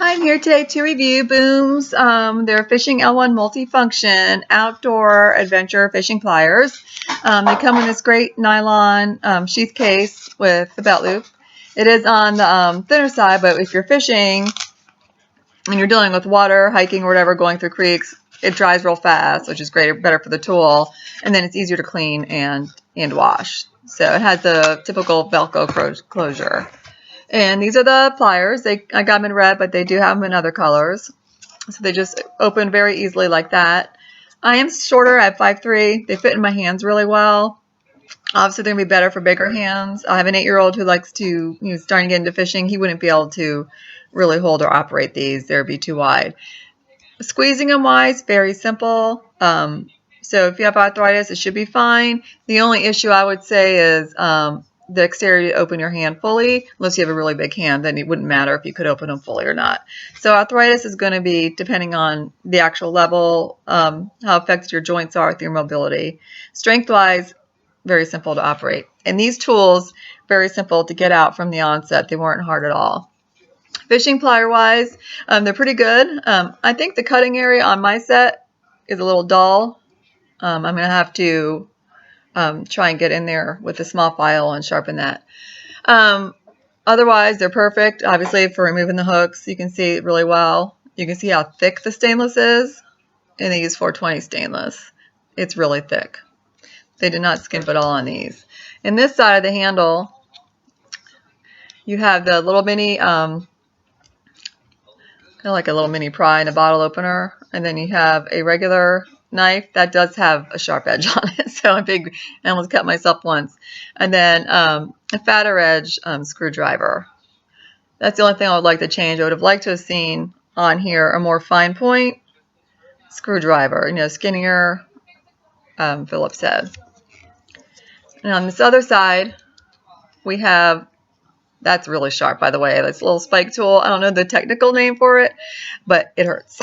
I'm here today to review Boom's their Fishing L1 multifunction outdoor adventure fishing pliers. They come in this great nylon sheath case with the belt loop. It is on the thinner side, but if you're fishing and you're dealing with water, hiking or whatever, going through creeks, it dries real fast, which is great, better for the tool, and then it's easier to clean and wash. So it has the typical Velcro closure. And these are the pliers. I got them in red, but they do have them in other colors. So they just open very easily like that. I am shorter. I have 5'3". They fit in my hands really well. Obviously, they're going to be better for bigger hands. I have an 8-year-old who likes to, starting to get into fishing. He wouldn't be able to really hold or operate these. They would be too wide. Squeezing them wise, very simple. So if you have arthritis, it should be fine. The only issue I would say is the exterior to open your hand fully. Unless you have a really big hand, then it wouldn't matter if you could open them fully or not. So arthritis is going to be depending on the actual level, how affected your joints are with your mobility. Strength-wise, very simple to operate. And these tools, very simple to get out from the onset. They weren't hard at all. Fishing plier-wise, they're pretty good. I think the cutting area on my set is a little dull. I'm going to have to try and get in there with a small file and sharpen that. Otherwise, they're perfect. Obviously, for removing the hooks, you can see it really well. You can see how thick the stainless is. And they use 420 stainless. It's really thick. They did not skimp at all on these. In this side of the handle, you have the little mini, kind of like a little mini pry and a bottle opener. And then you have a regular knife that does have a sharp edge on it. So I almost cut myself once. And then a fatter edge screwdriver. That's the only thing I would like to change. I would have liked to have seen on here a more fine point screwdriver, skinnier Phillips head. And on this other side, we have, that's really sharp, by the way. This little spike tool. I don't know the technical name for it, but it hurts.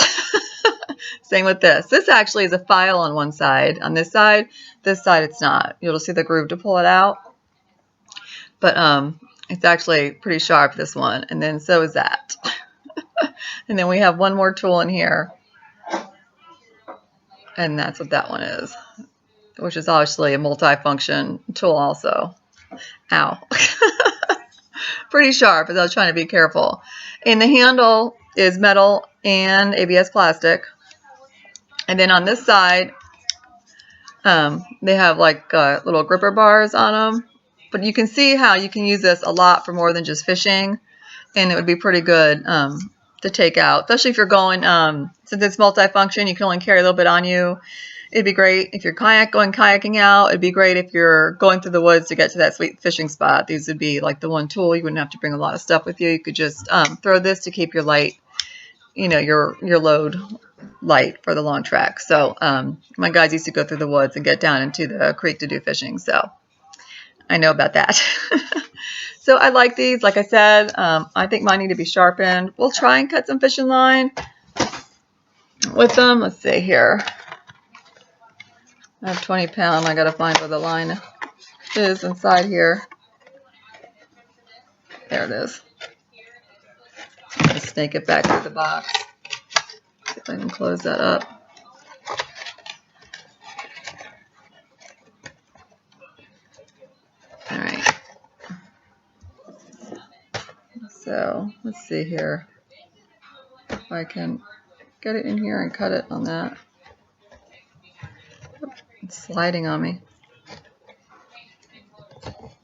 Same with this. This actually is a file on one side. On this side it's not. You'll see the groove to pull it out. But it's actually pretty sharp, this one. And then so is that. And then we have one more tool in here. And that's what that one is. Which is obviously a multi-function tool also. Ow. Pretty sharp, as I was trying to be careful. And the handle is metal and ABS plastic. And then on this side, they have like little gripper bars on them. But you can see how you can use this a lot for more than just fishing. And it would be pretty good to take out. Especially if you're going, since it's multifunction, you can only carry a little bit on you. It'd be great if you're going kayaking out. It'd be great if you're going through the woods to get to that sweet fishing spot. These would be like the one tool. You wouldn't have to bring a lot of stuff with you. You could just throw this to keep your light, your load light for the long trek. So my guys used to go through the woods and get down into the creek to do fishing. So I know about that. So I like these. Like I said, I think mine need to be sharpened. We'll try and cut some fishing line with them. Let's see here. I have 20 pound. I got to find where the line is inside here. There it is. I'm going to snake it back through the box. See if I can close that up. All right. So let's see here if I can get it in here and cut it on that. It's sliding on me.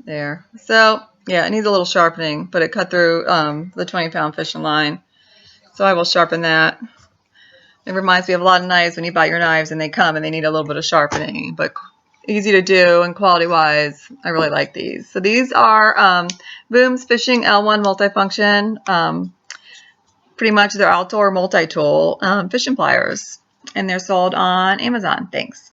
There. So yeah, it needs a little sharpening, but it cut through the 20-pound fishing line. So I will sharpen that. It reminds me of a lot of knives when you buy your knives and they come and they need a little bit of sharpening, but easy to do and quality-wise, I really like these. So these are Boom's Fishing L1 multifunction. Pretty much they're outdoor multi-tool fishing pliers, and they're sold on Amazon. Thanks.